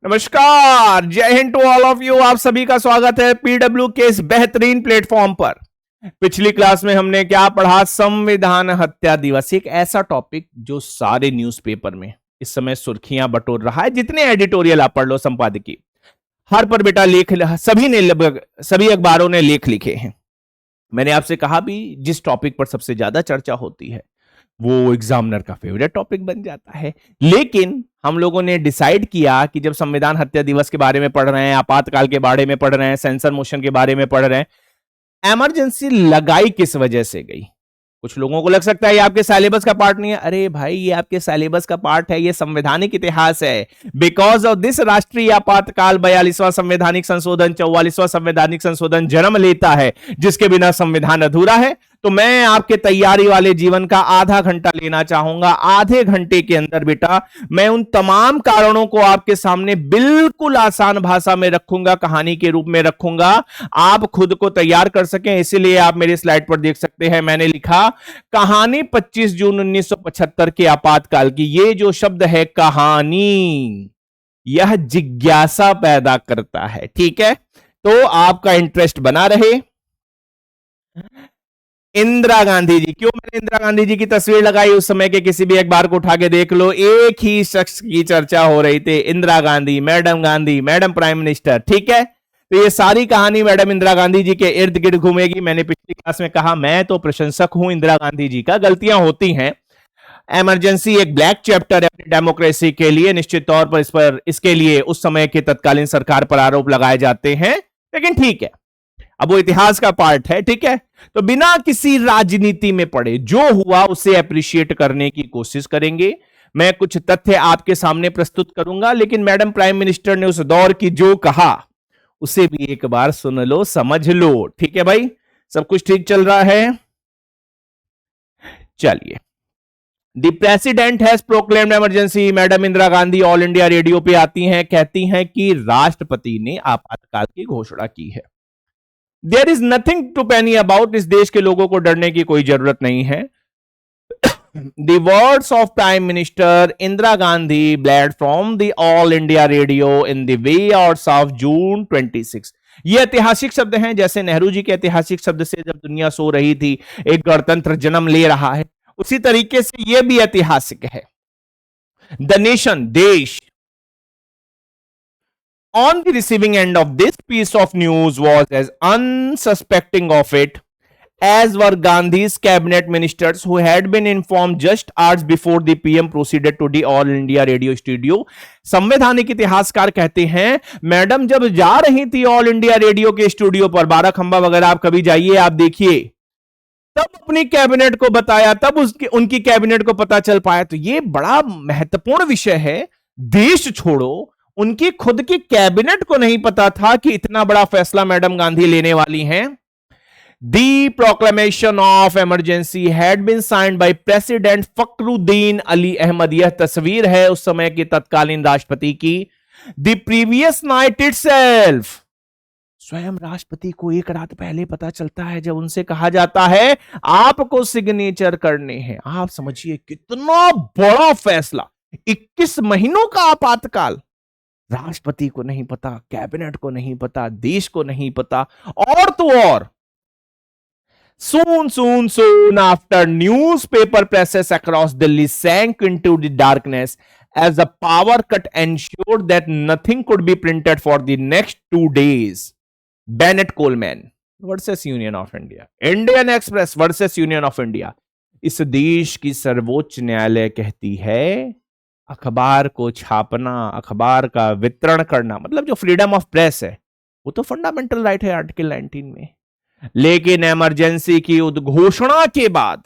नमस्कार, जय Hind to all of you. आप सभी का स्वागत है पीडब्ल्यू के इस बेहतरीन प्लेटफॉर्म पर। पिछली क्लास में हमने क्या पढ़ा? संविधान हत्या दिवस, एक ऐसा टॉपिक जो सारे न्यूज़पेपर में इस समय सुर्खियां बटोर रहा है। जितने एडिटोरियल आप पढ़ लो संपादकीय, हर पर बेटा लेख, सभी ने लगभग सभी अखबारों ने लेख लिखे हैं। मैंने आपसे कहा भी, जिस टॉपिक पर सबसे ज्यादा चर्चा होती है वो एग्जामिनर का फेवरेट टॉपिक बन जाता है। लेकिन हम लोगों ने डिसाइड किया कि जब संविधान हत्या दिवस के बारे में पढ़ रहे हैं, आपातकाल के बारे में पढ़ रहे हैं, सेंसर मोशन के बारे में पढ़ रहे हैं, इमरजेंसी लगाई किस वजह से गई? कुछ लोगों को लग सकता है ये आपके सिलेबस का पार्ट नहीं है। अरे भाई, ये आपके सिलेबस का पार्ट है, ये संवैधानिक इतिहास है। बिकॉज ऑफ दिस राष्ट्रीय आपातकाल 42वां संवैधानिक संशोधन, 44वां संवैधानिक संशोधन जन्म लेता है, जिसके बिना संविधान अधूरा है। तो मैं आपके तैयारी वाले जीवन का आधा घंटा लेना चाहूंगा। आधे घंटे के अंदर बेटा मैं उन तमाम कारणों को आपके सामने बिल्कुल आसान भाषा में रखूंगा, कहानी के रूप में रखूंगा, आप खुद को तैयार कर सकें। इसीलिए आप मेरी स्लाइड पर देख सकते हैं, मैंने लिखा कहानी 25 जून 1975 के आपातकाल की। ये जो शब्द है कहानी, यह जिज्ञासा पैदा करता है। ठीक है, तो आपका इंटरेस्ट बना रहे। इंदिरा गांधी जी, क्यों मैंने इंदिरा गांधी जी की तस्वीर लगाई? उस समय के किसी भी अखबार को उठा के देख लो, एक ही शख्स की चर्चा हो रही थी, Indira Gandhi, madam prime minister. ठीक है, तो ये सारी कहानी मैडम इंदिरा गांधी जी के इर्द गिर्द घूमेगी। मैंने पिछली क्लास में कहा, मैं तो प्रशंसक हूं इंदिरा गांधी जी का, गलतियां होती हैं। इमरजेंसी एक ब्लैक चैप्टर है अपनी डेमोक्रेसी के लिए। निश्चित तौर पर इसके लिए उस समय के तत्कालीन सरकार पर आरोप लगाए जाते हैं, लेकिन ठीक है, अब वो इतिहास का पार्ट है। ठीक है, तो बिना किसी राजनीति में पड़े जो हुआ उसे अप्रिशिएट करने की कोशिश करेंगे। मैं कुछ तथ्य आपके सामने प्रस्तुत करूंगा, लेकिन मैडम प्राइम मिनिस्टर ने उस दौर की जो कहा उसे भी एक बार सुन लो, समझ लो। ठीक है भाई, सब कुछ ठीक चल रहा है? चलिए, the president has proclaimed emergency. Madam Indira Gandhi all India radio पे आती हैं, कहती हैं कि राष्ट्रपति ने आपातकाल की घोषणा की है। देयर इज नथिंग टू पैनी अबाउट, इस देश के लोगों को डरने की कोई जरूरत नहीं है। The words of Prime Minister Indira Gandhi bled from the All India Radio in the wee hours of June 26। ये ऐतिहासिक शब्द हैं, जैसे नेहरू जी के ऐतिहासिक शब्द से जब दुनिया सो रही थी, एक गणतंत्र जन्म ले रहा है, उसी तरीके से ये भी ऐतिहासिक है। द नेशन, देश, on the receiving end of this piece of news was as unsuspecting of it as were Gandhi's cabinet ministers, who had been informed just hours before the PM proceeded to the All India Radio studio। संवैधानिक इतिहासकार कहते हैं, madam जब जा रही थी all India radio के studio पर, 12 खंबा वगैरह आप कभी जाइए, आप देखिए, तब अपनी कैबिनेट को बताया, तब उनकी कैबिनेट को पता चल पाया। तो ये बड़ा महत्वपूर्ण विषय है। देश छोड़ो, उनकी खुद की कैबिनेट को नहीं पता था कि इतना बड़ा फैसला मैडम गांधी लेने वाली हैं। The proclamation of emergency had been signed by President Fakhruddin Ali Ahmad. यह तस्वीर है उस समय के तत्कालीन राष्ट्रपति की। The previous night itself, स्वयं राष्ट्रपति को एक रात पहले पता चलता है, जब उनसे कहा जाता है आपको सिग्नेचर करने हैं। आप समझिए कितना बड़ा फैसला, 21 महीनों का आपातकाल, राष्ट्रपति को नहीं पता, कैबिनेट को नहीं पता, देश को नहीं पता। और तो और soon after, newspaper presses across Delhi sank into the darkness as the power cut ensured that nothing could be printed for the next 2 days। Bennett Coleman versus Union of India, Indian Express versus Union of India। इस देश की सर्वोच्च न्यायालय कहती है अखबार को छापना, अखबार का वितरण करना, मतलब जो फ्रीडम ऑफ प्रेस है, वो तो फंडामेंटल राइट है आर्टिकल 19 में। लेकिन इमरजेंसी की उद्घोषणा के बाद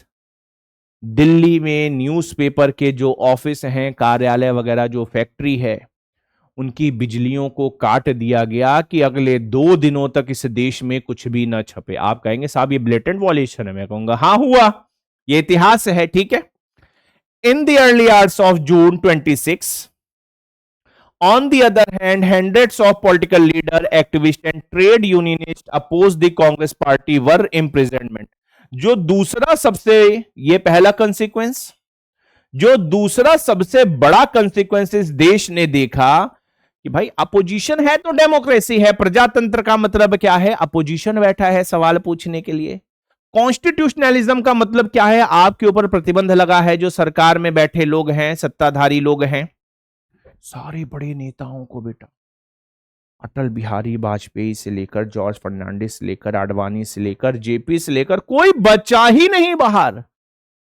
दिल्ली में न्यूज़पेपर के जो ऑफिस हैं, कार्यालय वगैरह, जो फैक्ट्री है, उनकी बिजलियों को काट दिया गया कि अगले 2 दिनों तक इस देश में कुछ भी ना छपे। आप कहेंगे साहब ये ब्लेटेंट वॉल्यूशन है, मैं कहूंगा हाँ हुआ, ये इतिहास है। ठीक है, in the early hours of June 26, on the other hand, hundreds of political leaders, activists and trade unionists opposed the Congress party were imprisonment। जो दूसरा सबसे, ये पहला कंसीक्वेंस, जो दूसरा सबसे बड़ा कंसीक्वेंस इस देश ने देखा कि भाई अपोजिशन है तो डेमोक्रेसी है। प्रजातंत्र का मतलब क्या है? अपोजिशन बैठा है सवाल पूछने के लिए। कॉन्स्टिट्यूशनलिज्म का मतलब क्या है? आपके ऊपर प्रतिबंध लगा है, जो सरकार में बैठे लोग हैं, सत्ताधारी लोग हैं, सारे बड़े नेताओं को बेटा, अटल बिहारी वाजपेयी से लेकर जॉर्ज फर्नांडिस से लेकर आडवाणी से लेकर जेपी से लेकर कोई बचा ही नहीं बाहर,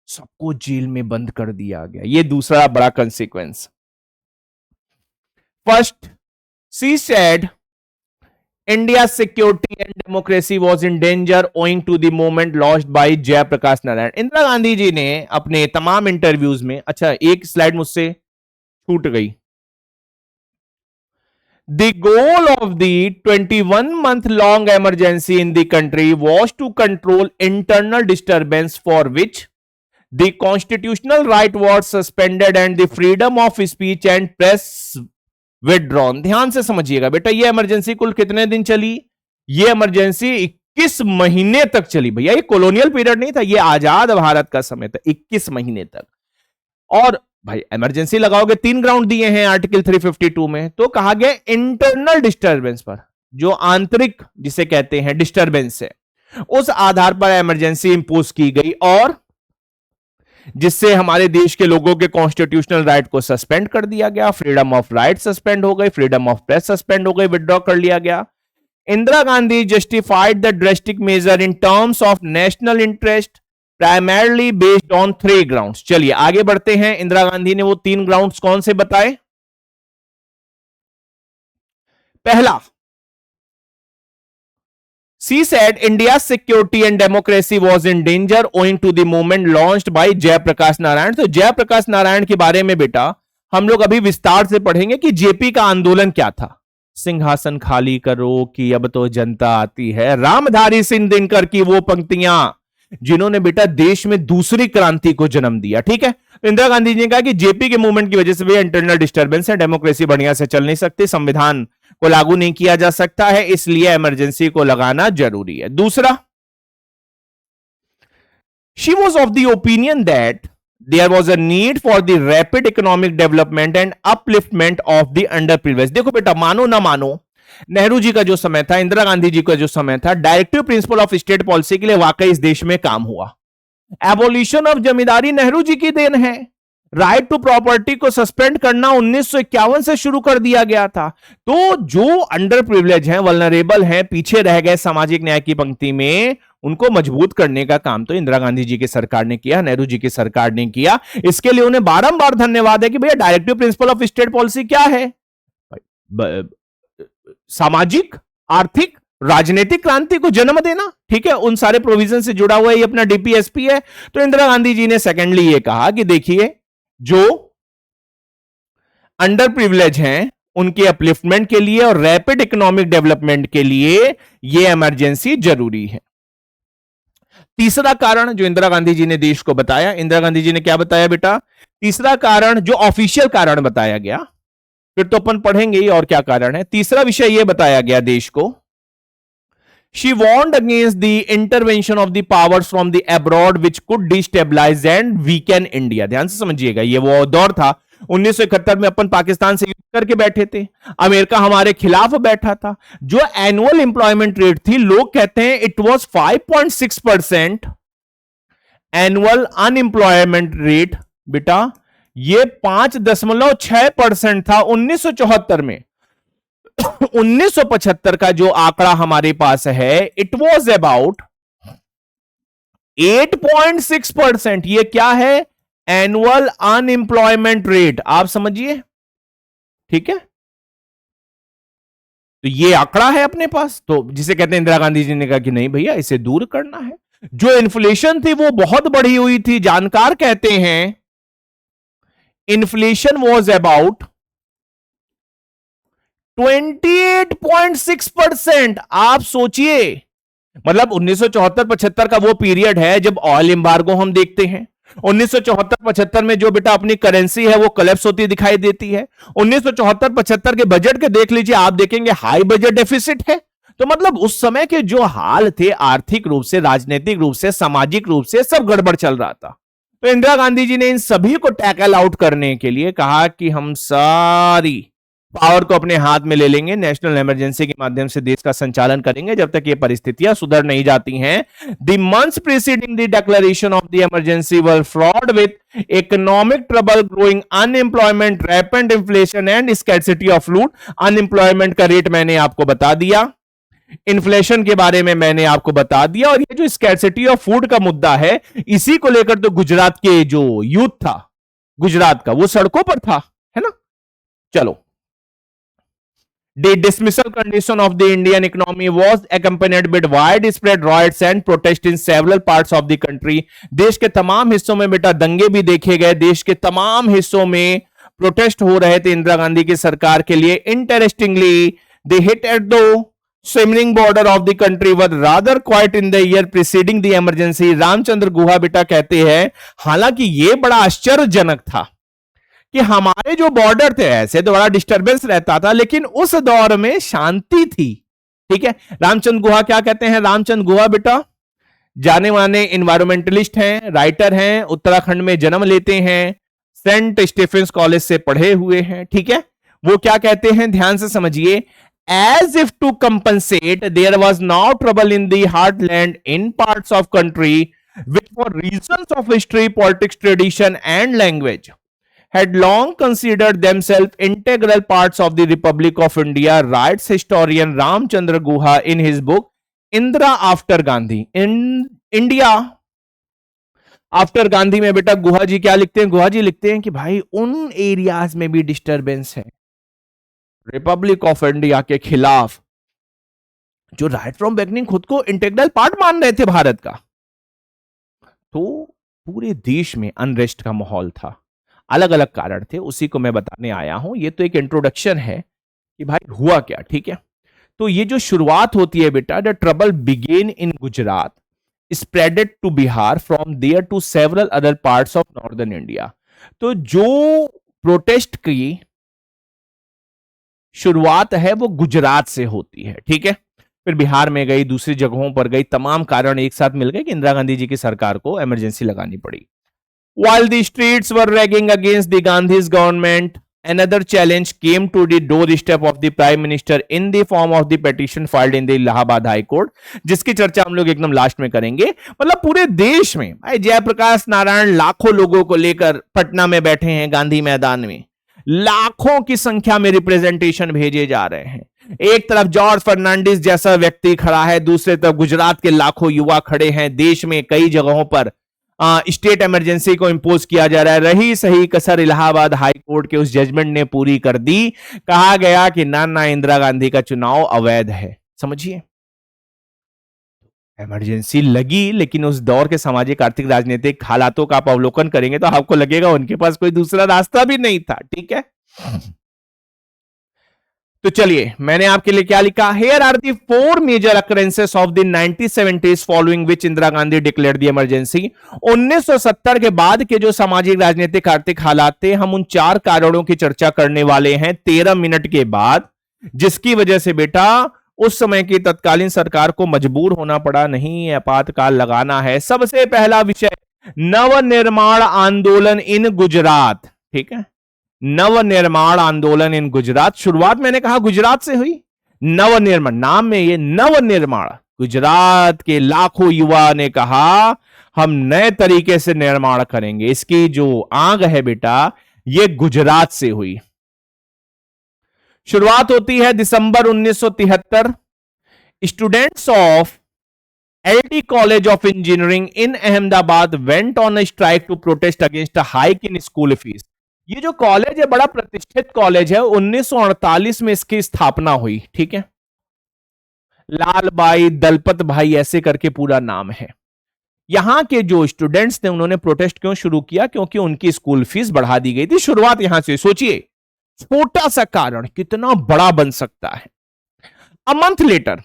सबको जेल में बंद कर दिया गया। ये दूसरा बड़ा consequence. First, she said India security and democracy was in danger owing to the movement launched by Jayaprakash Narayan. Indira Gandhi ji ने अपने तमाम इंटरव्यूज में, अच्छा एक स्लाइड मुझसे छूट गई, The goal of the 21-month long emergency in the country was to control internal disturbance for which the constitutional right was suspended and the freedom of speech and press withdrawn। ध्यान से समझिएगा बेटा, ये emergency कुल कितने दिन चली? ये इमरजेंसी 21 महीने तक चली भैया। ये कॉलोनियल पीरियड नहीं था, ये आजाद भारत का समय था, 21 महीने तक। और भाई इमरजेंसी लगाओगे, 3 ग्राउंड दिए हैं आर्टिकल 352 में, तो कहा गया इंटरनल डिस्टर्बेंस पर, जो आंतरिक जिसे कहते हैं डिस्टर्बेंस है, उस आधार पर इमरजेंसी इंपोज की गई, और जिससे हमारे देश के लोगों के कॉन्स्टिट्यूशनल राइट को सस्पेंड कर दिया गया। फ्रीडम ऑफ राइट सस्पेंड हो गई, फ्रीडम ऑफ प्रेस सस्पेंड हो गई, विड्रॉ कर लिया गया। Indira Gandhi justified the drastic measure in terms of national interest primarily based on 3 grounds. चलिए आगे बढ़ते हैं। इंदिरा गांधी ने वो 3 ग्राउंड्स कौन से बताए? पहला, she said India's security and democracy was in danger owing to the movement launched by Jayaprakash Narayan. तो जयप्रकाश नारायण के बारे में बेटा हम लोग अभी विस्तार से पढ़ेंगे कि जेपी का आंदोलन क्या था। सिंहासन खाली करो कि अब तो जनता आती है, रामधारी सिंह दिनकर की वो पंक्तियां जिन्होंने बेटा देश में दूसरी क्रांति को जन्म दिया। ठीक है, तो इंदिरा गांधी जी ने कहा कि जेपी के मूवमेंट की वजह से भी इंटरनल डिस्टर्बेंस है, डेमोक्रेसी बढ़िया से चल नहीं सकती, संविधान को लागू नहीं किया जा सकता है, इसलिए इमरजेंसी को लगाना जरूरी है। दूसरा, she was of the opinion that there was a need for the rapid economic development and upliftment of the underprivileged. देखो बेटा, मानो ना मानो, नेहरू जी का जो समय था, इंदिरा गांधी जी का जो समय था, directive principle of state policy के लिए वाकई इस देश में काम हुआ। एबोलिशन ऑफ जमींदारी नेहरू जी की देन है। राइट टू प्रॉपर्टी को सस्पेंड करना 1951 से शुरू कर दिया गया था। तो जो अंडर प्रिविलेज हैं, वल्नरेबल हैं, पीछे रह गए सामाजिक न्याय की पंक्ति में, उनको मजबूत करने का काम तो इंदिरा गांधी जी की सरकार ने किया, नेहरू जी की सरकार ने किया। इसके लिए उन्हें बारंबार धन्यवाद है कि भैया directive principle of state policy क्या है? सामाजिक, आर्थिक, राजनीतिक क्रांति को जन्म देना। ठीक है, उन सारे प्रोविजन से जुड़ा हुआ ये अपना डीपीएसपी है। तो इंदिरा गांधी जी ने सेकेंडली ये कहा कि देखिए, जो अंडर प्रिविलेज हैं उनके अपलिफ्टमेंट के लिए और रैपिड इकोनॉमिक डेवलपमेंट के लिए ये इमरजेंसी जरूरी है। तीसरा कारण जो इंदिरा गांधी जी ने देश को बताया, इंदिरा गांधी जी ने क्या बताया बेटा? तीसरा कारण जो ऑफिशियल कारण बताया गया, फिर तो अपन पढ़ेंगे ही और क्या कारण है। तीसरा विषय यह बताया गया देश को, she warned against the intervention of the powers from the abroad which could destabilise and weaken India. ध्यान से समझिएगा, ये वो दौर था 1971 में अपन पाकिस्तान से युद्ध करके बैठे थे, अमेरिका हमारे खिलाफ बैठा था। जो एनुअल एम्प्लॉयमेंट रेट थी, लोग कहते हैं it was 5.6%। Annual unemployment rate बेटा ये 5.6% था 1974 में। 1975 का जो आंकड़ा हमारे पास है, इट वॉज अबाउट 8.6%। ये क्या है? एनुअल अनएम्प्लॉयमेंट रेट, आप समझिए। ठीक है, तो ये आंकड़ा है अपने पास, तो जिसे कहते हैं इंदिरा गांधी जी ने कहा कि नहीं भैया, इसे दूर करना है। जो इन्फ्लेशन थी वो बहुत बढ़ी हुई थी। जानकार कहते हैं इन्फ्लेशन वॉज अबाउट 28.6%। आप सोचिए, मतलब 1974-75 का वो पीरियड है जब ऑयल एम्बार्गो हम देखते हैं। 1974-75 में जो बेटा अपनी करेंसी है वो कोलैप्स होती दिखाई देती है। 1974-75 के बजट के देख लीजिए, आप देखेंगे हाई बजट डेफिसिट है। तो मतलब उस समय के जो हाल थे, आर्थिक रूप से, राजनीतिक रूप से, सामाजिक रूप से सब गड़बड़ चल रहा था। तो इंदिरा गांधी जी ने इन सभी को टैकल आउट करने के लिए कहा कि हम सारी पावर को अपने हाथ में ले लेंगे, नेशनल इमरजेंसी के माध्यम से देश का संचालन करेंगे जब तक ये परिस्थितियां सुधर नहीं जाती हैं। The months preceding the declaration of the emergency were fraught with economic trouble, growing unemployment, rampant inflation and scarcity of food. Unemployment का रेट मैंने आपको बता दिया, इन्फ्लेशन के बारे में मैंने आपको बता दिया, और ये जो स्कैर्सिटी ऑफ फूड का मुद्दा है, इसी को लेकर तो गुजरात के जो यूथ था, गुजरात का, वो सड़कों पर था, है ना। चलो, the dismissal condition of the Indian economy was accompanied with widespread riots and protests in several parts of the country। देश के तमाम हिस्सों में बेटा दंगे भी देखे गए, देश के तमाम हिस्सों में प्रोटेस्ट हो रहे थे इंदिरा गांधी की सरकार के लिए। Interestingly, they hit at the simmering border of the country were rather quiet in the year preceding the emergency। Ramachandra Guha बेटा कहते हैं, हालांकि ये बड़ा आश्चर्यजनक था कि हमारे जो बॉर्डर थे, ऐसे तो बड़ा डिस्टरबेंस रहता था, लेकिन उस दौर में शांति थी। ठीक है, रामचंद्र गुहा क्या कहते हैं? रामचंद्र गुहा बेटा जाने माने इन्वायरमेंटलिस्ट हैं, राइटर हैं, उत्तराखंड में जन्म लेते हैं, सेंट स्टीफेंस कॉलेज से पढ़े हुए हैं। ठीक है, वो क्या कहते हैं, ध्यान से समझिए। As if to compensate there was no trouble in the heartland in parts of country which for reasons of history, politics, tradition and language had long considered themselves integral parts of the Republic of India, writes historian Ramchandra Guha in his book Indira After Gandhi। in India after Gandhi में बेटा गुहा जी क्या लिखते हैं? गुहा जी लिखते हैं कि भाई उन एरियाज में भी डिस्टरबेंस है रिपब्लिक ऑफ इंडिया के खिलाफ, जो राइट फ्रॉम बिगिनिंग खुद को इंटेग्रल पार्ट मान रहे थे भारत का। तो पूरे देश में अनरेस्ट का माहौल था, अलग अलग कारण थे, उसी को मैं बताने आया हूं। ये तो एक इंट्रोडक्शन है कि भाई हुआ क्या। ठीक है, तो ये जो शुरुआत होती है बेटा, the trouble began in Gujarat, spreaded to Bihar, from there to several other parts of northern India. तो जो प्रोटेस्ट की शुरुआत है वो गुजरात से होती है। ठीक है, फिर बिहार में गई, दूसरी जगहों पर गई, तमाम कारण एक साथ मिल गए कि इंदिरा गांधी जी की सरकार को इमरजेंसी लगानी पड़ी। While the streets were raging against the Gandhi's government, another challenge came to the doorstep of the Prime Minister in the form of the petition filed in the Allahabad High Court, जिसकी चर्चा हम लोग एकदम last में करेंगे। मतलब पूरे देश में भाई जयप्रकाश नारायण लाखों लोगों को लेकर पटना में बैठे हैं, गांधी मैदान में लाखों की संख्या में रिप्रेजेंटेशन भेजे जा रहे हैं। एक तरफ जॉर्ज फर्नांडिस जैसा व्यक्ति खड़ा है, दूसरे तरफ गुजरात के लाखों युवा खड़े हैं। देश में कई जगहों पर स्टेट इमरजेंसी को इंपोज किया जा रहा है। रही सही कसर इलाहाबाद हाई कोर्ट के उस जजमेंट ने पूरी कर दी। कहा गया कि ना इंदिरा गांधी का चुनाव अवैध है। समझिए, इमरजेंसी लगी, लेकिन उस दौर के सामाजिक, आर्थिक, राजनीतिक हालातों का आप अवलोकन करेंगे तो आपको लगेगा उनके पास कोई दूसरा रास्ता भी नहीं था। ठीक है, तो चलिए मैंने आपके लिए क्या लिखा, here are the 4 major occurrences of the 1970s following which Indira Gandhi declared the emergency. 1970 के बाद के जो सामाजिक, राजनीतिक, आर्थिक हालात थे, हम उन 4 कारणों की चर्चा करने वाले हैं 13 मिनट के बाद, जिसकी वजह से बेटा उस समय की तत्कालीन सरकार को मजबूर होना पड़ा, नहीं आपातकाल लगाना है। सबसे पहला विषय, नवनिर्माण आंदोलन इन गुजरात। ठीक है, नवनिर्माण आंदोलन इन गुजरात। शुरुआत मैंने कहा गुजरात से हुई। नवनिर्माण, नाम में ये नवनिर्माण, गुजरात के लाखों युवा ने कहा हम नए तरीके से निर्माण करेंगे। इसकी जो आग है बेटा, ये गुजरात से हुई। शुरुआत होती है दिसंबर 1973। Students of LT college of engineering in Ahmedabad went on a strike to protest against a hike in school fees. ये जो कॉलेज है बड़ा प्रतिष्ठित कॉलेज है, 1948 में इसकी स्थापना हुई। ठीक है, लाल बाई दलपत भाई ऐसे करके पूरा नाम है। यहां के जो स्टूडेंट्स थे उन्होंने प्रोटेस्ट क्यों शुरू किया? क्योंकि उनकी स्कूल फीस बढ़ा दी गई थी। शुरुआत यहां से। सोचिए, छोटा सा कारण कितना बड़ा बन सकता है। A month later,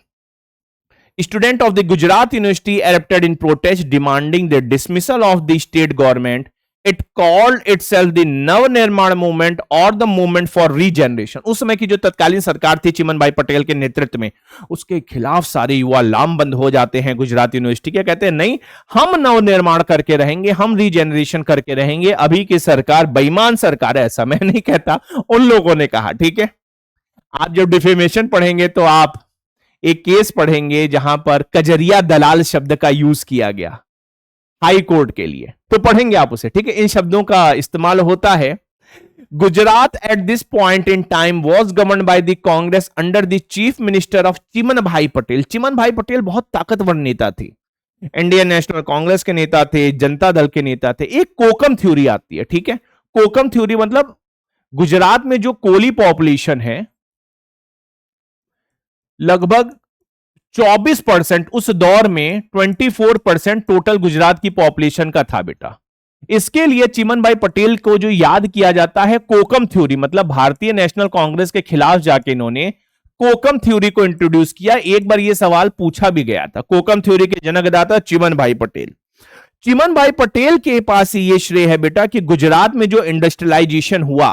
student of the Gujarat university erupted in protest demanding the dismissal of the state government. It called itself the Navnirman movement और द मूवमेंट फॉर रीजनरेशन। उस समय की जो तत्कालीन सरकार थी चिमन भाई पटेल के नेतृत्व में, उसके खिलाफ सारे युवा लामबंद हो जाते हैं गुजरात यूनिवर्सिटी के। कहते हैं नहीं, हम नवनिर्माण करके रहेंगे, हम रीजनरेशन करके रहेंगे। अभी की सरकार बेईमान सरकार है, ऐसा मैं नहीं कहता, उन लोगों ने कहा। ठीक है, आप जब डिफेमेशन पढ़ेंगे तो आप एक केस पढ़ेंगे जहां पर कजरिया दलाल शब्द का यूज किया गया हाई कोर्ट के लिए, तो पढ़ेंगे आप उसे, ठीक है। इन शब्दों का इस्तेमाल होता है। Gujarat at this point in time was govern by the Congress under the chief minister of Chiman भाई पटेल। चिमन भाई पटेल बहुत ताकतवर नेता थे, इंडियन नेशनल कांग्रेस के नेता थे, जनता दल के नेता थे। एक कोकम थ्योरी आती है, ठीक है। कोकम थ्योरी मतलब गुजरात में जो कोली पॉपुलेशन है लगभग 24%, उस दौर में 24% टोटल गुजरात की पॉपुलेशन का था बेटा। इसके लिए चिमन भाई पटेल को जो याद किया जाता है कोकम थ्योरी, मतलब भारतीय नेशनल कांग्रेस के खिलाफ जाके इन्होंने कोकम थ्योरी को इंट्रोड्यूस किया। एक बार यह सवाल पूछा भी गया था। कोकम थ्योरी के जनकदाता चिमन भाई पटेल। चिमन भाई पटेल के पास ये श्रेय है बेटा कि गुजरात में जो इंडस्ट्रियलाइजेशन हुआ,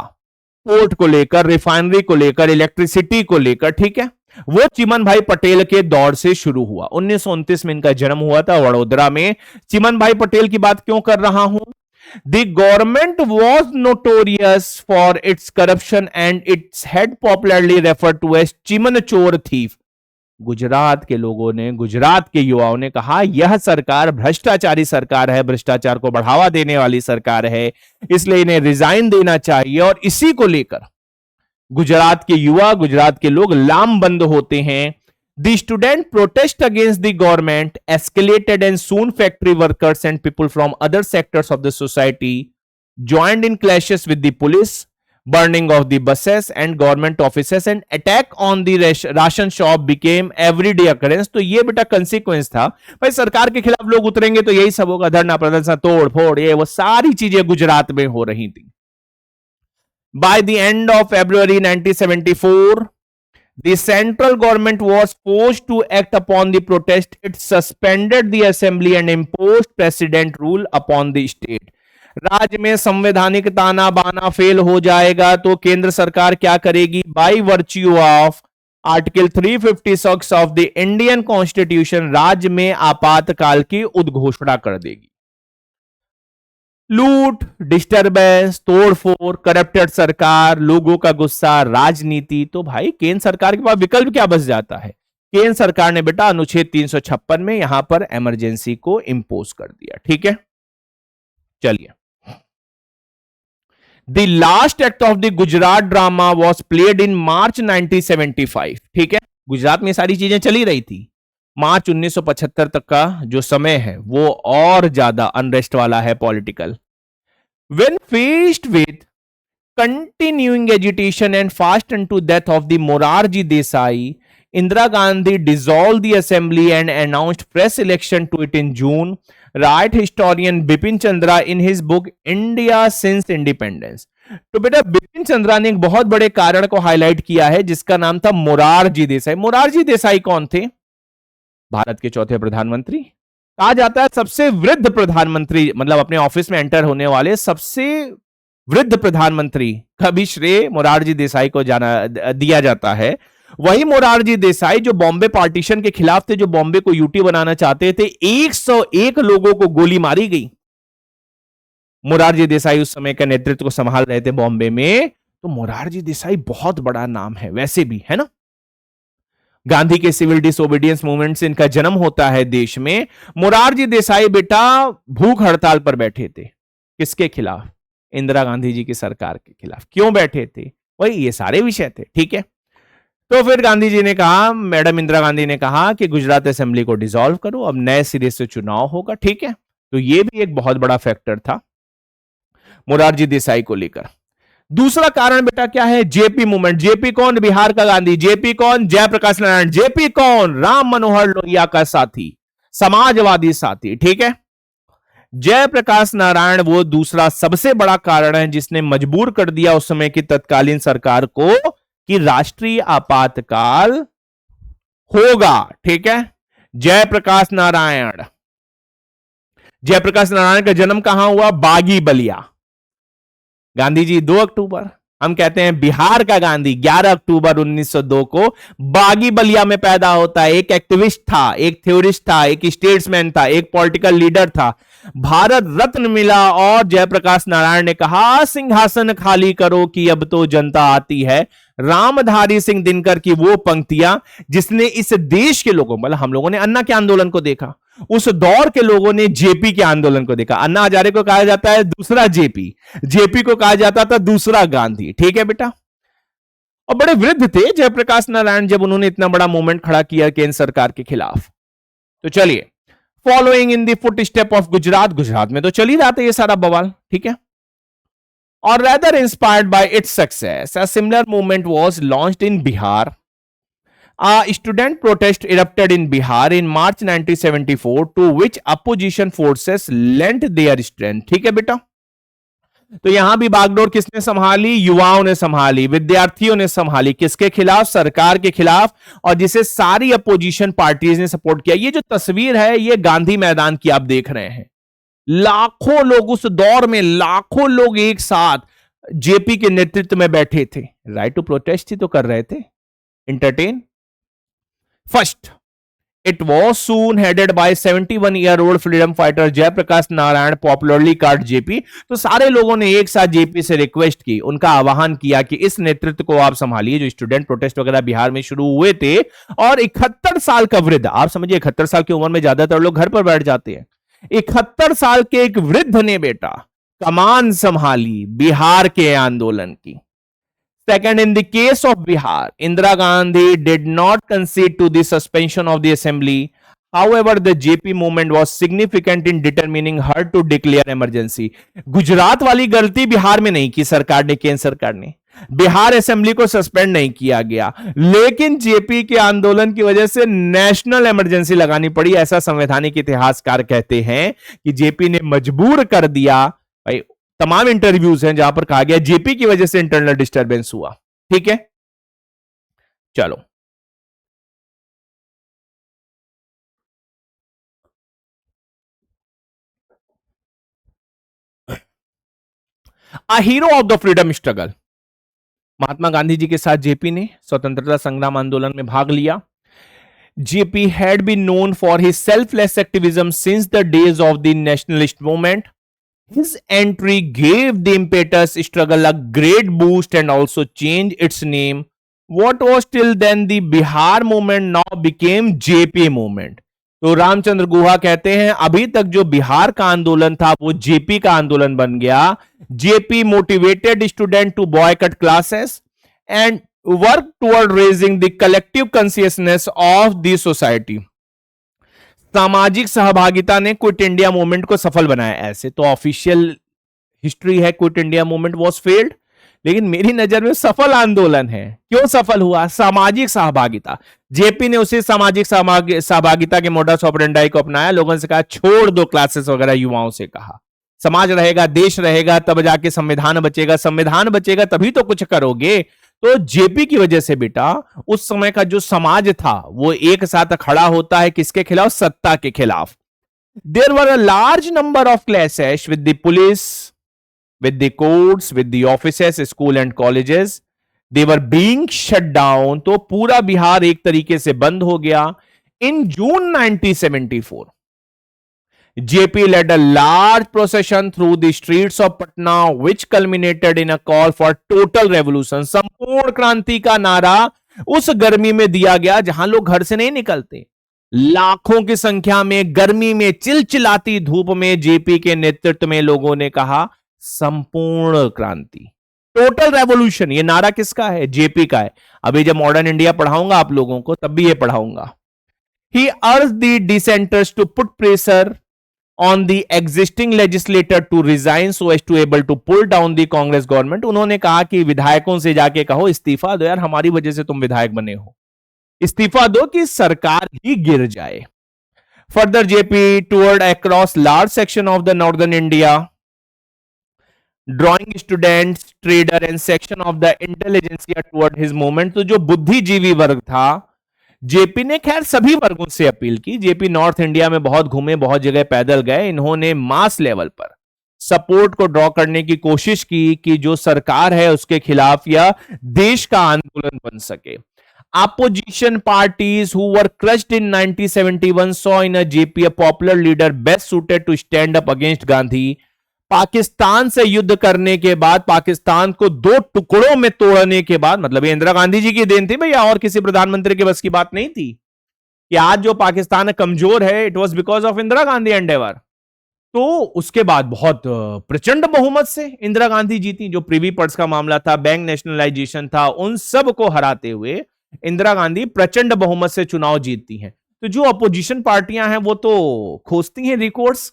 पोर्ट को लेकर, रिफाइनरी को लेकर, इलेक्ट्रिसिटी को लेकर, ठीक है, वो चिमन भाई पटेल के दौर से शुरू हुआ। 1929 में इनका जन्म हुआ था वडोदरा में। चिमन भाई पटेल की बात क्यों कर रहा हूं? The government was notorious for its corruption and its head popularly referred to as Chiman chor thief. Gujarat के लोगों ने, गुजरात के युवाओं ने कहा यह सरकार भ्रष्टाचारी सरकार है, भ्रष्टाचार को बढ़ावा देने वाली सरकार है, इसलिए इन्हें रिजाइन देना चाहिए। और इसी को लेकर गुजरात के युवा, गुजरात के लोग लामबंद होते हैं। The student protest against the government escalated and soon factory workers and people from other sectors of the society joined in clashes with the police, burning of the buses and government offices and attack on the ration shop became everyday occurrence। तो ये बेटा consequence था। भाई सरकार के खिलाफ लोग उतरेंगे तो यही सब होगा, धरना प्रदर्शन, तोड़ फोड़, ये वो सारी चीजें गुजरात में हो रही थी। By the end of February 1974, the central government was forced to act upon the protest. It suspended the assembly and imposed precedent rule upon the state। राज्य में संवैधानिक ताना बाना फेल हो जाएगा तो केंद्र सरकार क्या करेगी? By virtue of article 356 of the Indian constitution राज्य में आपातकाल की उद्घोषणा कर देगी। लूट, डिस्टर्बेंस, तोड़फोड़, करप्टेड सरकार, लोगों का गुस्सा, राजनीति, तो भाई केंद्र सरकार के पास विकल्प क्या बच जाता है? केंद्र सरकार ने बेटा अनुच्छेद 356 में यहां पर इमरजेंसी को इंपोज कर दिया। ठीक है, चलिए। The last act of the Gujarat drama was played in March 1975। ठीक है, गुजरात में सारी चीजें चली रही थी। मार्च 1975 तक का जो समय है वो और ज्यादा अनरेस्ट वाला है, political. When faced with continuing agitation and fast to death of the Morarji Desai, Indira Gandhi dissolved the assembly and announced fresh election to it in June, write historian Bipin Chandra in his book India Since Independence। तो बेटा बिपिन चंद्रा ने एक बहुत बड़े कारण को highlight किया है जिसका नाम था मोरारजी देसाई। मोरारजी देसाई कौन थे? भारत के चौथे प्रधानमंत्री, कहा जाता है सबसे वृद्ध प्रधानमंत्री, मतलब अपने ऑफिस में एंटर होने वाले सबसे वृद्ध प्रधानमंत्री का भी श्रेय मोरारजी देसाई को दिया जाता है। वही मोरारजी देसाई जो बॉम्बे पार्टीशन के खिलाफ थे, जो बॉम्बे को यूटी बनाना चाहते थे, 101 लोगों को गोली मारी गई। मोरारजी देसाई उस समय का नेतृत्व को संभाल रहे थे बॉम्बे में। तो मोरारजी देसाई बहुत बड़ा नाम है वैसे भी, है ना। गांधी के सिविल डिसोबीडियंस मूवमेंट से इनका जन्म होता है देश में। मोरारजी देसाई बेटा भूख हड़ताल पर बैठे थे, किसके खिलाफ? इंदिरा गांधी जी की सरकार के खिलाफ। क्यों बैठे थे? वही ये सारे विषय थे। ठीक है, तो फिर गांधी जी ने कहा, मैडम इंदिरा गांधी ने कहा कि गुजरात असेंबली को डिसॉल्व करो, अब नए सिरे से चुनाव होगा। ठीक है, तो यह भी एक बहुत बड़ा फैक्टर था मोरारजी देसाई को लेकर। दूसरा कारण बेटा क्या है? JP movement. जेपी कौन? बिहार का गांधी। जेपी कौन? जयप्रकाश नारायण। जेपी कौन? राम मनोहर लोहिया का साथी, समाजवादी साथी। ठीक है, जयप्रकाश नारायण वो दूसरा सबसे बड़ा कारण है जिसने मजबूर कर दिया उस समय की तत्कालीन सरकार को कि राष्ट्रीय आपातकाल होगा। ठीक है, जयप्रकाश नारायण। जयप्रकाश नारायण का जन्म कहां हुआ? बागी बलिया। गांधी जी 2 अक्टूबर, हम कहते हैं बिहार का गांधी 11 अक्टूबर 1902 को बागी बलिया में पैदा होता है। एक एक्टिविस्ट था, एक थ्योरिस्ट था, एक स्टेट्समैन था, एक पॉलिटिकल लीडर था। भारत रत्न मिला और जयप्रकाश नारायण ने कहा सिंहासन खाली करो कि अब तो जनता आती है। रामधारी सिंह दिनकर की वो पंक्तियां जिसने इस देश के लोगों, मतलब हम लोगों ने अन्ना के आंदोलन को देखा, उस दौर के लोगों ने जेपी के आंदोलन को देखा। अन्ना हजारे को कहा जाता है दूसरा जेपी, जेपी को कहा जाता था दूसरा गांधी। ठीक है बेटा। और बड़े वृद्ध थे जयप्रकाश नारायण जब उन्होंने इतना बड़ा मूवमेंट खड़ा किया केंद्र सरकार के खिलाफ। तो चलिए, following in the foot step of Gujarat, Gujarat में तो चल ही रहा था ये सारा बवाल, ठीक है। और rather inspired by its success, a similar movement was launched in Bihar. A student protest erupted in Bihar in March 1974, to which opposition forces lent their strength. ठीक है बेटा। तो यहां भी बागडोर किसने संभाली? युवाओं ने संभाली, विद्यार्थियों ने संभाली। किसके खिलाफ? सरकार के खिलाफ, और जिसे सारी अपोजिशन पार्टीज ने सपोर्ट किया। ये जो तस्वीर है ये गांधी मैदान की आप देख रहे हैं। लाखों लोग उस दौर में, लाखों लोग एक साथ जेपी के नेतृत्व में बैठे थे। राइट टू प्रोटेस्ट ही तो कर रहे थे, entertain. First, it was soon headed by 71-year-old freedom fighter Jayaprakash Narayan, popularly called JP. तो सारे लोगों ने एक साथ जेपी से रिक्वेस्ट की, उनका आह्वान किया कि इस नेतृत्व को आप संभालिए। जो स्टूडेंट प्रोटेस्ट वगैरह बिहार में शुरू हुए थे, और 71 साल का वृद्ध, आप समझिए 71 साल की उम्र में ज्यादातर लोग घर पर बैठ जाते हैं। 71 साल के एक वृद्ध ने बेटा कमान संभाली बिहार के आंदोलन की। Second, in the case of Bihar, Indira Gandhi did not concede to the suspension of the assembly. However, the JP movement was significant in determining her to declare emergency. Gujarat वाली गलती बिहार में नहीं की सरकार ने, केंद्र सरकार ने। बिहार असेंबली को सस्पेंड नहीं किया गया, लेकिन जेपी के आंदोलन की वजह से नेशनल इमरजेंसी लगानी पड़ी। ऐसा संवैधानिक इतिहासकार कहते हैं कि जेपी ने मजबूर कर दिया। भाई तमाम इंटरव्यूज हैं जहां पर कहा गया जेपी की वजह से इंटरनल डिस्टरबेंस हुआ। ठीक है, चलो। A hero of the freedom struggle, Mahatma Gandhi ji के साथ जेपी ने स्वतंत्रता संग्राम आंदोलन में भाग लिया। JP had been known for his selfless activism since the days of the nationalist movement. His entry gave the impetus struggle a great boost and also changed its name. What was till then the Bihar movement now became JP movement. तो रामचंद्र गुहा कहते हैं अभी तक जो बिहार का आंदोलन था वो जेपी का आंदोलन बन गया। JP motivated student to boycott classes and work toward raising the collective consciousness of the society. सामाजिक सहभागिता ने क्विट इंडिया मूवमेंट को सफल बनाया। ऐसे तो ऑफिशियल हिस्ट्री है quit India movement was failed, लेकिन मेरी नजर में सफल आंदोलन है। क्यों सफल हुआ? सामाजिक सहभागिता। जेपी ने उसी सामाजिक सहभागिता के मोडस ऑपरेंडाई को अपनाया। लोगों से कहा छोड़ दो क्लासेस वगैरह, युवाओं से कहा समाज रहेगा, देश रहेगा, तब जाके संविधान बचेगा, संविधान बचेगा तभी तो कुछ करोगे। तो जेपी की वजह से बेटा उस समय का जो समाज था वो एक साथ खड़ा होता है किसके खिलाफ? सत्ता के खिलाफ. There were a large number of clashes with the police, with the courts, with the offices, school and colleges. They were being shut down. तो पूरा बिहार एक तरीके से बंद हो गया. इन जून 1974 JP led a large procession through the streets of Patna, which culminated in a call for total revolution. संपूर्ण क्रांति का नारा उस गर्मी में दिया गया जहां लोग घर से नहीं निकलते। लाखों की संख्या में गर्मी में चिलचिलाती धूप में जेपी के नेतृत्व में लोगों ने कहा संपूर्ण क्रांति, टोटल रेवोल्यूशन। ये नारा किसका है? जेपी का है। अभी जब मॉडर्न इंडिया पढ़ाऊंगा आप लोगों को तब भी ये पढ़ाऊंगा। He urged the dissenters to put pressure on the existing legislator to resign so as to able to pull down the Congress government. उन्होंने कहा कि विधायकों से जाके कहो इस्तीफा दो यार, हमारी वजह से तुम विधायक बने हो, इस्तीफा दो कि सरकार ही गिर जाए. Further, JP toured across large section of the northern India, drawing students, trader and section of the intelligentsia toward his movement. तो जो बुद्धिजीवी वर्ग था, जेपी ने खैर सभी वर्गों से अपील की. जेपी नॉर्थ इंडिया में बहुत घूमे, बहुत जगह पैदल गए. इन्होंने मास लेवल पर सपोर्ट को ड्रॉ करने की कोशिश की कि जो सरकार है उसके खिलाफ या देश का आंदोलन बन सके। Opposition parties who were crushed in 1971 saw in a JP a popular leader best suited to stand up against Gandhi। Pakistan से युद्ध करने के बाद, पाकिस्तान को दो टुकड़ों में तोड़ने के बाद, मतलब ये इंदिरा गांधी जी की देन थी भैया, और किसी प्रधानमंत्री के बस की बात नहीं थी कि आज जो पाकिस्तान कमजोर है, it was because of Indira Gandhi Endeavour. तो उसके बाद बहुत प्रचंड बहुमत से इंदिरा गांधी जीती। जो प्रिवी पर्स का मामला था, बैंक नेशनलाइजेशन था, उन सब को हराते हुए इंदिरा गांधी प्रचंड बहुमत से चुनाव जीतती हैं। तो जो अपोजिशन पार्टियां हैं वो तो खोजती हैं रिकॉर्ड्स।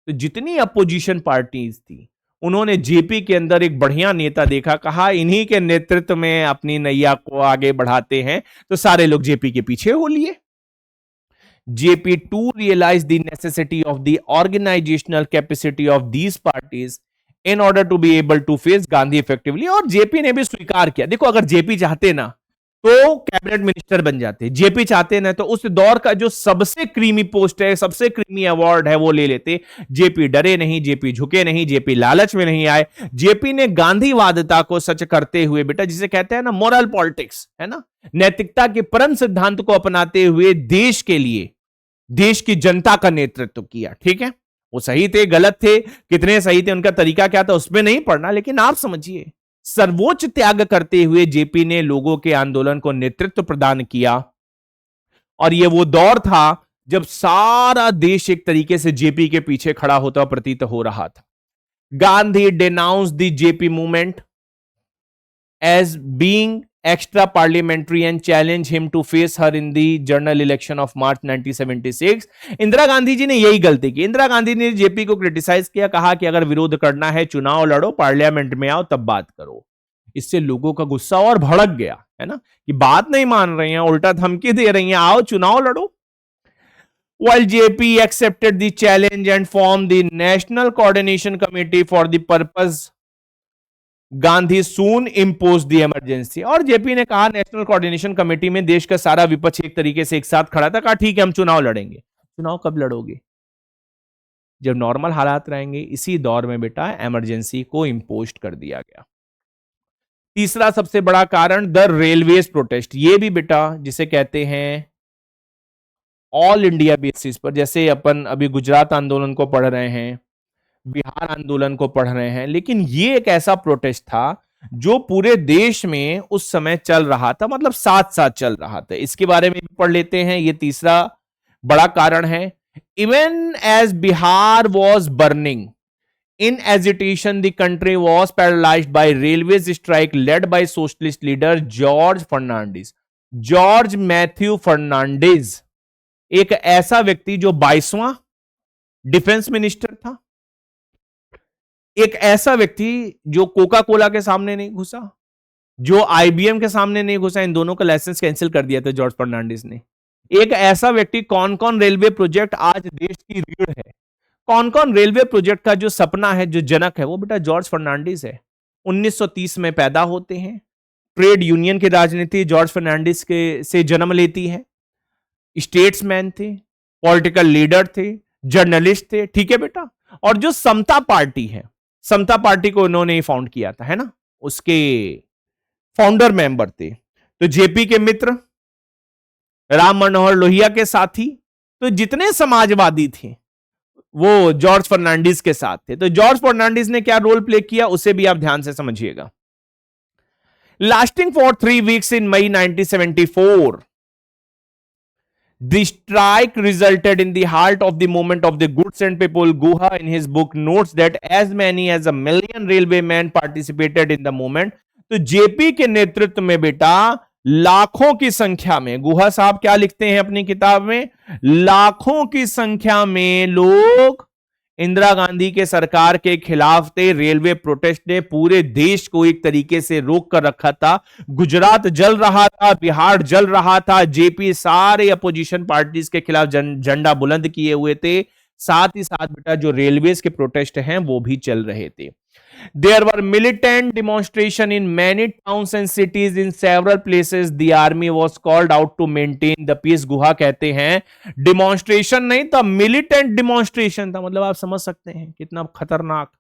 तो जितनी अपोजिशन पार्टीज थी उन्होंने जेपी के अंदर एक बढ़िया नेता देखा, कहा इन्हीं के नेतृत्व में अपनी नैया को आगे बढ़ाते हैं, तो सारे लोग जेपी के पीछे हो लिए। JP too realized the necessity of the organizational capacity of these parties in order to be able to face Gandhi effectively। और जेपी ने भी स्वीकार किया, देखो अगर जेपी चाहते ना तो कैबिनेट मिनिस्टर बन जाते, जेपी चाहते ना तो उस दौर का जो सबसे क्रीमी पोस्ट है, सबसे क्रीमी अवार्ड है, वो ले लेते। जेपी डरे नहीं, जेपी झुके नहीं, जेपी लालच में नहीं आए। जेपी ने गांधीवादिता को सच करते हुए, बेटा जिसे कहते हैं ना मोरल पॉलिटिक्स, है ना, नैतिकता के परम सिद्धांत को अपनाते हुए देश के लिए, देश की जनता का नेतृत्व किया। ठीक है, वो सही थे, गलत थे, कितने सही थे, उनका तरीका क्या था, उसमें नहीं पढ़ना, लेकिन आप समझिए सर्वोच्च त्याग करते हुए जेपी ने लोगों के आंदोलन को नेतृत्व प्रदान किया। और यह वो दौर था जब सारा देश एक तरीके से जेपी के पीछे खड़ा होता प्रतीत हो रहा था। Gandhi denounced the JP movement as being extra parliamentary and challenged him to face her in the general election of March 1976। Indira Gandhi ji ने यही गलती की। इंदिरा गांधी ने जेपी को क्रिटिसाइज किया, कहा कि अगर विरोध करना है चुनाव लड़ो, पार्लियामेंट में आओ तब बात करो। इससे लोगों का गुस्सा और भड़क गया, है ना, कि बात नहीं मान रही हैं, उल्टा धमकी दे रही हैं, आओ चुनाव लड़ो। While JP accepted the challenge and formed the National Coordination Committee for the purpose, Gandhi soon impose the emergency. और जेपी ने कहा, नेशनल कोऑर्डिनेशन कमेटी में देश का सारा विपक्ष एक तरीके से एक साथ खड़ा था, कहा ठीक है हम चुनाव लड़ेंगे। चुनाव कब लड़ोगे, जब नॉर्मल हालात रहेंगे। इसी दौर में बेटा इमरजेंसी को इम्पोज कर दिया गया। तीसरा सबसे बड़ा कारण द रेलवेज प्रोटेस्ट। ये भी बेटा जिसे कहते हैं ऑल इंडिया बेसिस पर, जैसे अपन अभी गुजरात आंदोलन को पढ़ रहे हैं, बिहार आंदोलन को पढ़ रहे हैं, लेकिन ये एक ऐसा प्रोटेस्ट था जो पूरे देश में उस समय चल रहा था, मतलब साथ साथ चल रहा था। इसके बारे में भी पढ़ लेते हैं। ये तीसरा बड़ा कारण है। Even as Bihar was burning in agitation the country was paralysed by railways strike led by socialist leader George Fernandes. George Mathew Fernandes एक ऐसा व्यक्ति जो 22वां डिफेंस मिनिस्टर था, एक ऐसा व्यक्ति जो कोका कोला के सामने नहीं घुसा, जो आईबीएम के सामने नहीं घुसा, इन दोनों का लाइसेंस कैंसिल कर दिया था जॉर्ज फर्नांडिस ने। एक ऐसा व्यक्ति, कौन कौन रेलवे प्रोजेक्ट आज देश की रीढ़ है, कौन कौन रेलवे प्रोजेक्ट का जो सपना है, जो जनक है, वो बेटा जॉर्ज फर्नांडिस है। 1930 में पैदा होते हैं। ट्रेड यूनियन की राजनीति जॉर्ज फर्नांडिस के से जन्म लेती है। स्टेट्समैन थे, पॉलिटिकल लीडर थे, जर्नलिस्ट थे। ठीक है बेटा। और जो समता पार्टी है, समता पार्टी को उन्होंने ही फाउंड किया था, है ना, उसके फाउंडर मेंबर थे। तो जेपी के मित्र, राम मनोहर लोहिया के साथी, तो जितने समाजवादी थे वो जॉर्ज फर्नांडिस के साथ थे। तो जॉर्ज फर्नांडिस ने क्या रोल प्ले किया उसे भी आप ध्यान से समझिएगा। Lasting for 3 weeks in May 1974, the strike resulted in the halt of the movement of the goods and people। Guha in his book notes that as many as 1 million railwaymen participated in the movement। तो JP के नेतृत्व में बेटा लाखों की संख्या में, गुहा साहब क्या लिखते हैं अपनी किताब में, लाखों की संख्या में लोग इंदिरा गांधी के सरकार के खिलाफ थे। रेलवे प्रोटेस्ट ने पूरे देश को एक तरीके से रोक कर रखा था। गुजरात जल रहा था, बिहार जल रहा था। जेपी सारे अपोजिशन पार्टीज के खिलाफ झंडा बुलंद किए हुए थे। साथ ही साथ बेटा जो रेलवेज के प्रोटेस्ट हैं वो भी चल रहे थे। There were militant demonstration in many towns and cities in several places। The army was called out to maintain the peace। गुहा कहते हैं डिमॉन्स्ट्रेशन नहीं था, मिलिटेंट डिमॉन्स्ट्रेशन था। मतलब आप समझ सकते हैं कितना खतरनाक।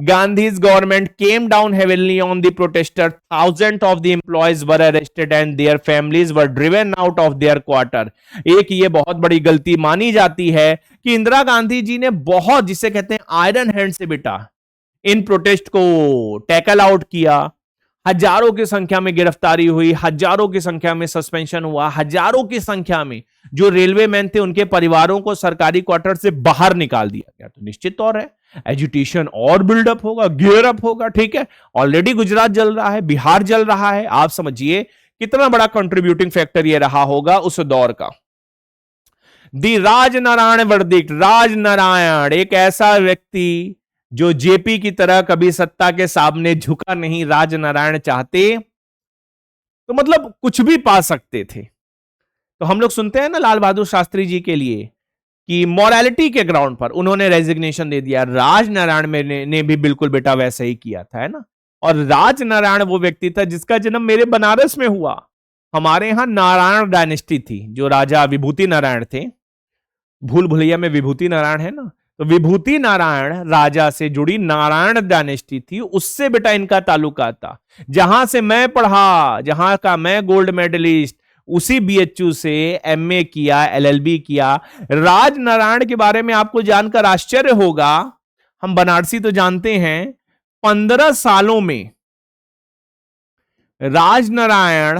Gandhi's government came down heavily on the protesters. Thousands of the employees were arrested and their families were driven out of their quarter. एक ये बहुत बड़ी गलती मानी जाती है कि इंदिरा गांधी जी ने बहुत, जिसे कहते हैं आयरन हैंड से बेटा, इन प्रोटेस्ट को टैकल आउट किया। हजारों की संख्या में गिरफ्तारी हुई, हजारों की संख्या में सस्पेंशन हुआ, हजारों की संख्या में जो रेलवे मैन थे उनके परिवारों को सरकारी क्वार्टर से बाहर निकाल दिया गया। तो निश्चित तौर है एजुटेशन और बिल्डअप होगा, गियर अप होगा। ठीक है, ऑलरेडी गुजरात जल रहा है, बिहार जल रहा है। आप समझिए कितना बड़ा कंट्रीब्यूटिंग फैक्टर ये रहा होगा उस दौर का। दी राजनारायण वर्डिक्ट, राजनारायण एक ऐसा व्यक्ति जो जेपी की तरह कभी सत्ता के सामने झुका नहीं। राजनारायण चाहते तो मतलब कुछ भी पा सकते थे। तो हम लोग सुनते हैं ना लाल बहादुर शास्त्री जी के लिए कि मॉरलिटी के ग्राउंड पर उन्होंने रेजिग्नेशन दे दिया। राजनारायण ने भी बिल्कुल बेटा वैसा ही किया था, है ना। और राजनारायण वो व्यक्ति था जिसका जन्म मेरे बनारस में हुआ। हमारे यहां नारायण डायनेस्टी थी, जो राजा विभूति नारायण थे। भूल भुलैया में विभूति नारायण है ना, तो विभूति नारायण राजा से जुड़ी नारायण डायनेस्टी थी, उससे बेटा इनका ताल्लुका था। जहां से मैं पढ़ा, जहां का मैं गोल्ड मेडलिस्ट, उसी बीएचयू से एमए किया, एलएलबी किया। राजनारायण के बारे में आपको जानकर आश्चर्य होगा, हम बनारसी तो जानते हैं, 15 सालों में Raj Narain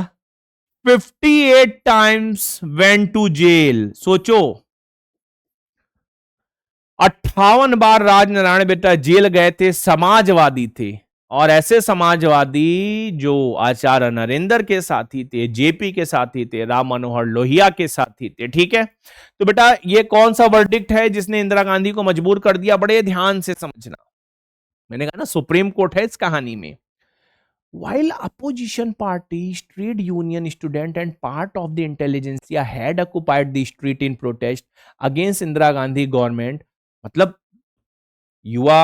58 times went to jail. सोचो, 58 बार राजनारायण बेटा जेल गए थे। समाजवादी थे, और ऐसे समाजवादी जो आचार्य नरेंद्र के साथी थे, जेपी के साथी थे, राम मनोहर लोहिया के साथी थे। ठीक है, तो बेटा ये कौन सा वर्डिक्ट है जिसने इंदिरा गांधी को मजबूर कर दिया? बड़े ध्यान से समझना। मैंने कहा ना सुप्रीम कोर्ट है इस कहानी में। While opposition parties, trade union, student and part of the intelligentsia had occupied the street in protest against Indira Gandhi government, मतलब युवा,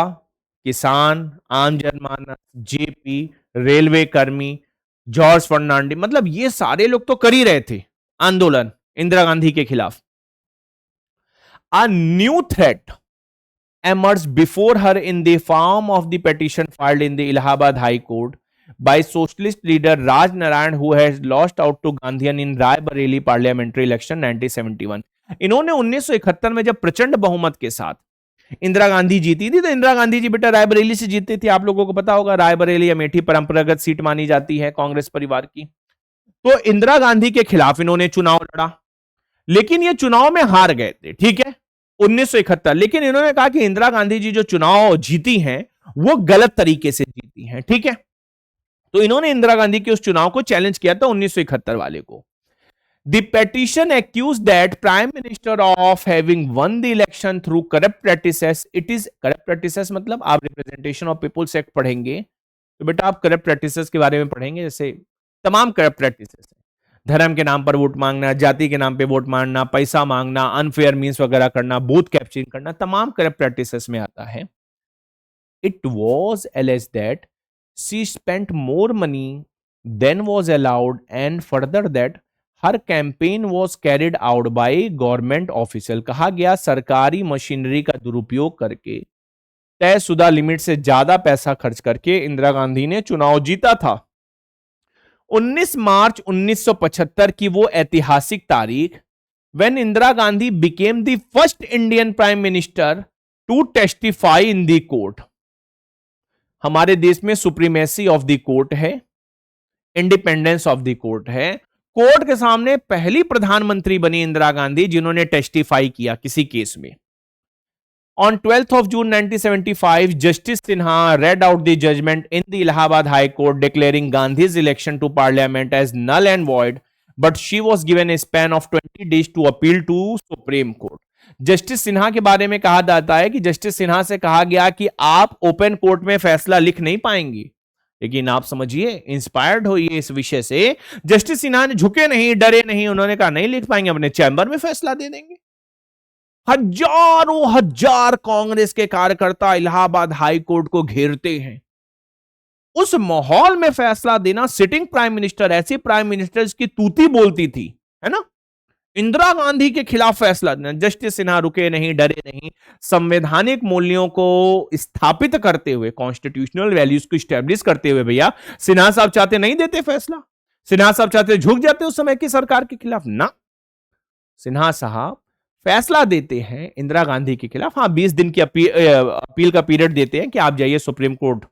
किसान, आम जनमानस, जेपी, रेलवे कर्मी, जॉर्ज फर्नांडिस, मतलब ये सारे लोग तो कर ही रहे थे आंदोलन इंदिरा गांधी के खिलाफ। A new threat emerged before her in the form of the petition filed in the Allahabad High Court by socialist leader Raj Narayan, who has lost out to Gandhian in Rai Bareli parliamentary election 1971। इन्होंने 1971 में जब प्रचंड बहुमत के साथ इंदिरा गांधी जीती थी, तो इंदिरा गांधी जी बेटा रायबरेली से जीती थी। आप लोगों को पता होगा, रायबरेली अमेठी परंपरागत सीट मानी जाती है कांग्रेस परिवार की। तो इंदिरा गांधी के खिलाफ इन्होंने चुनाव लड़ा, लेकिन ये चुनाव में हार गए थे। ठीक है, 1971। लेकिन इन्होंने कहा कि इंदिरा गांधी जी जो चुनाव जीती हैं वो गलत तरीके से जीती हैं। ठीक है, तो इन्होंने इंदिरा गांधी के उस चुनाव को चैलेंज किया था 1971 वाले को। The petition accused that Prime Minister of having won the election through corrupt practices. It is corrupt practices मतलब आप रिप्रेजेंटेशन ऑफ पीपुल्स एक्ट पढ़ेंगे तो बेटा आप करप्ट प्रैक्टिसेस के बारे में पढ़ेंगे। जैसे तमाम करप्ट प्रैक्टिसेस, धर्म के नाम पर वोट मांगना, जाति के नाम पे वोट मांगना, पैसा मांगना, अनफेयर मीन्स वगैरह करना, बूथ कैप्चरिंग करना, तमाम करप्ट प्रैक्टिसेस में आता है। It was alleged that she spent more money than was allowed, and further that her campaign was carried out by government official. कहा गया सरकारी मशीनरी का दुरुपयोग करके तयशुदा लिमिट से ज्यादा पैसा खर्च करके इंदिरा गांधी ने चुनाव जीता था। 19 मार्च 1975 की वो ऐतिहासिक तारीख when Indira Gandhi became the first Indian prime minister to testify in the court. हमारे देश में सुप्रीमेसी ऑफ द कोर्ट है, इंडिपेंडेंस ऑफ द कोर्ट है। कोर्ट के सामने पहली प्रधानमंत्री बनी इंदिरा गांधी जिन्होंने टेस्टिफाई किया किसी केस में। On 12th of June 1975, justice Sinha read out the judgment in the Allahabad High Court declaring Gandhi's election to Parliament as null and void, but she was given a span of 20 days to appeal to Supreme Court। Justice Sinha के बारे में कहा जाता है कि justice Sinha से कहा गया कि आप ओपन कोर्ट में फैसला लिख नहीं पाएंगी, लेकिन आप समझिए, इंस्पायर्ड होइए इस विषय से। जस्टिस सिन्हा ने झुके नहीं, डरे नहीं, उन्होंने कहा नहीं लिख पाएंगे, अपने चैम्बर में फैसला दे देंगे। हजारों हजार कांग्रेस के कार्यकर्ता इलाहाबाद हाई कोर्ट को घेरते हैं। उस माहौल में फैसला देना, सिटिंग प्राइम मिनिस्टर, ऐसी प्राइम मिनिस्टर की तूती बोलती थी, है ना, इंदिरा गांधी के खिलाफ फैसला देना। जस्टिस सिन्हा रुके नहीं, डरे नहीं, संवैधानिक मूल्यों को स्थापित करते हुए, कॉन्स्टिट्यूशनल वैल्यूज को स्टैब्लिश करते हुए, भैया सिन्हा साहब चाहते नहीं देते फैसला, सिन्हा साहब चाहते झुक जाते उस समय की सरकार के खिलाफ ना, सिन्हा साहब फैसला देते हैं इंदिरा गांधी के खिलाफ। हाँ, 20 दिन की अपील का पीरियड देते हैं कि आप जाइए सुप्रीम कोर्ट।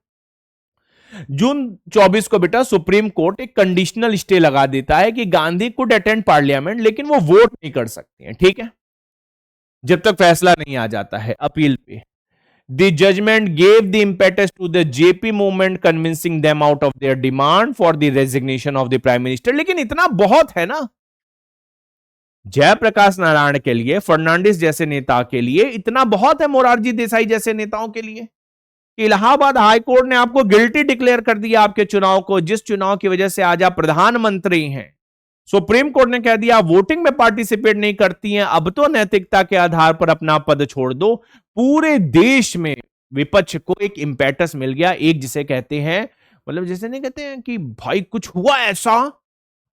जून 24 को बेटा सुप्रीम कोर्ट एक कंडीशनल स्टे लगा देता है कि गांधी कुड अटेंड पार्लियामेंट, लेकिन वो वोट नहीं कर सकते हैं, ठीक है, जब तक फैसला नहीं आ जाता है अपील पे। The judgement gave the impetus to the JP movement, convincing them out of their demand for the resignation of the prime minister. लेकिन इतना बहुत है ना, जयप्रकाश नारायण के लिए, फर्नांडिस जैसे नेता के लिए इतना बहुत है, मोरारजी देसाई जैसे नेताओं के लिए। इलाहाबाद हाई कोर्ट ने आपको गिल्टी डिक्लेयर कर दिया आपके चुनाव को, जिस चुनाव की वजह से आज आप प्रधानमंत्री हैं। सुप्रीम कोर्ट ने कह दिया वोटिंग में पार्टिसिपेट नहीं करती हैं, अब तो नैतिकता के आधार पर अपना पद छोड़ दो। पूरे देश में विपक्ष को एक इंपेटस मिल गया, एक जिसे कहते हैं, मतलब जैसे नहीं कहते हैं कि भाई कुछ हुआ ऐसा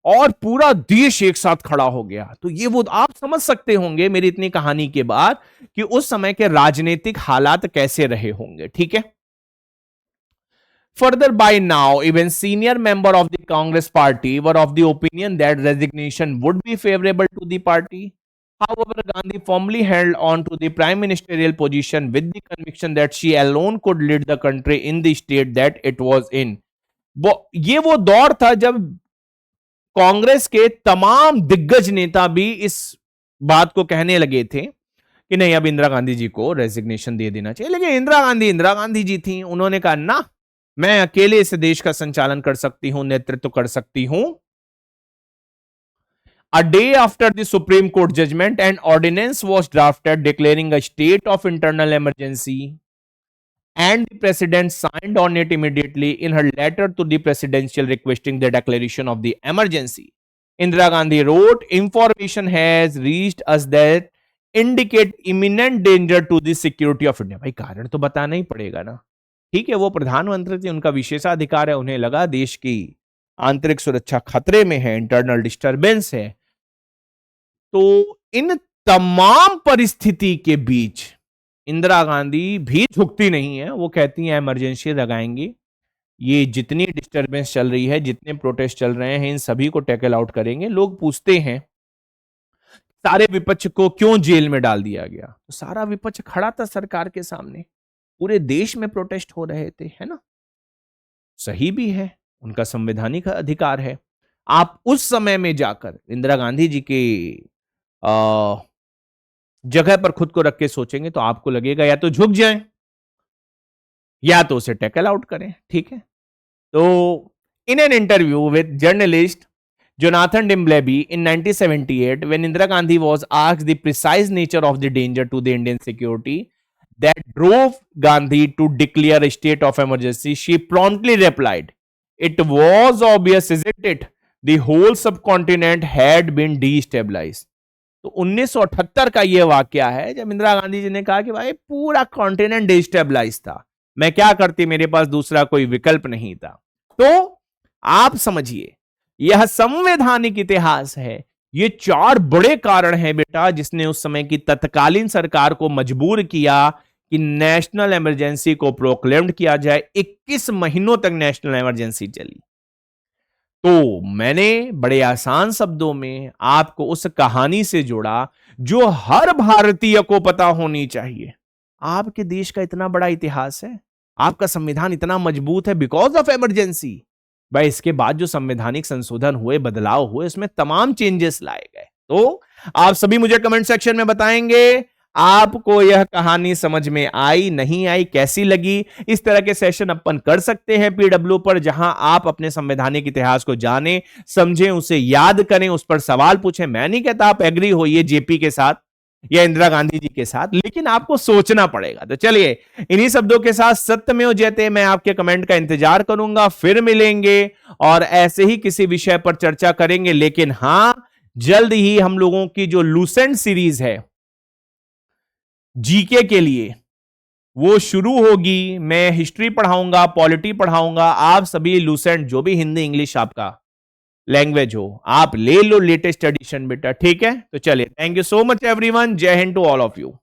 और पूरा देश एक साथ खड़ा हो गया। तो ये वो आप समझ सकते होंगे मेरी इतनी कहानी के बाद कि उस समय के राजनीतिक हालात कैसे रहे होंगे, ठीक है। Further, by now, even senior member of the Congress party were of the opinion that resignation would be favorable to the party. However, Gandhi firmly held on to the prime ministerial position with the conviction that she alone could lead the country in the state that it was in. ये वो दौर था जब कांग्रेस के तमाम दिग्गज नेता भी इस बात को कहने लगे थे कि नहीं, अब इंदिरा गांधी जी को रेजिग्नेशन दे देना चाहिए। लेकिन इंदिरा गांधी जी थी, उन्होंने कहा ना, मैं अकेले इस देश का संचालन कर सकती हूं, नेतृत्व कर सकती हूं। A day after the Supreme Court judgment, an ordinance was drafted declaring a state of internal emergency, and the president signed on it immediately in her letter to the presidential requesting the declaration of the emergency. Indira Gandhi wrote, information has reached us that indicate imminent danger to the security of India. भाई कारण तो बताना ही पड़ेगा ना, ठीक है, वो प्रधानमंत्री थे, उनका विशेषाधिकार है, उन्हें लगा देश की आंतरिक सुरक्षा खतरे में है, इंटरनल डिस्टरबेंस है। तो इन तमाम परिस्थिति के बीच इंदिरा गांधी भी झुकती नहीं है, वो कहती हैं इमरजेंसी लगाएंगी, ये जितनी डिस्टरबेंस चल रही है, जितने प्रोटेस्ट चल रहे हैं, इन सभी को टैकल आउट करेंगे। लोग पूछते हैं सारे विपक्ष को क्यों जेल में डाल दिया गया, तो सारा विपक्ष खड़ा था सरकार के सामने, पूरे देश में प्रोटेस्ट हो रहे थे, है ना, सही भी है, उनका संवैधानिक अधिकार है। आप उस समय में जाकर इंदिरा गांधी जी के जगह पर खुद को रख के सोचेंगे तो आपको लगेगा या तो झुक जाएं या तो उसे टैकल आउट करें, ठीक है। तो in an interview with journalist Jonathan Dimbleby in 1978, when Indira Gandhi was asked the precise nature of the danger to the Indian security that drove Gandhi to declare a state of emergency, she promptly replied, "It was obvious, isn't it? The whole subcontinent had been destabilized." तो 1978 का यह वाकया है जब इंदिरा गांधी जी ने कहा कि भाई पूरा कॉन्टिनेंट डिस्टेबलाइज था, मैं क्या करती, मेरे पास दूसरा कोई विकल्प नहीं था। तो आप समझिए यह संवैधानिक इतिहास है, ये 4 बड़े कारण हैं बेटा जिसने उस समय की तत्कालीन सरकार को मजबूर किया कि नेशनल इमरजेंसी को प्रोक्लेम्ड किया जाए। 21 महीनों तक नेशनल इमरजेंसी चली। तो मैंने बड़े आसान शब्दों में आपको उस कहानी से जोड़ा जो हर भारतीय को पता होनी चाहिए। आपके देश का इतना बड़ा इतिहास है, आपका संविधान इतना मजबूत है बिकॉज ऑफ इमरजेंसी। भाई इसके बाद जो संवैधानिक संशोधन हुए, बदलाव हुए, उसमें तमाम चेंजेस लाए गए। तो आप सभी मुझे कमेंट सेक्शन में बताएंगे आपको यह कहानी समझ में आई, नहीं आई, कैसी लगी। इस तरह के सेशन अपन कर सकते हैं पीडब्ल्यू पर, जहां आप अपने संवैधानिक इतिहास को जानें, समझें, उसे याद करें, उस पर सवाल पूछें। मैं नहीं कहता आप एग्री होइए जेपी के साथ या इंदिरा गांधी जी के साथ, लेकिन आपको सोचना पड़ेगा। तो चलिए इन्हीं शब्दों के साथ सत्यमेव जयते, मैं आपके कमेंट का इंतजार करूंगा। फिर मिलेंगे और ऐसे ही किसी विषय पर चर्चा करेंगे। लेकिन हां, जल्द ही हम लोगों की जो लूसेंट सीरीज है जीके के लिए वो शुरू होगी। मैं हिस्ट्री पढ़ाऊंगा, पॉलिटी पढ़ाऊंगा। आप सभी लूसेंट जो भी हिंदी इंग्लिश आपका लैंग्वेज हो, आप ले लो लेटेस्ट एडिशन बेटा, ठीक है। तो चलिए, thank you so much everyone, Jai Hind to all of you.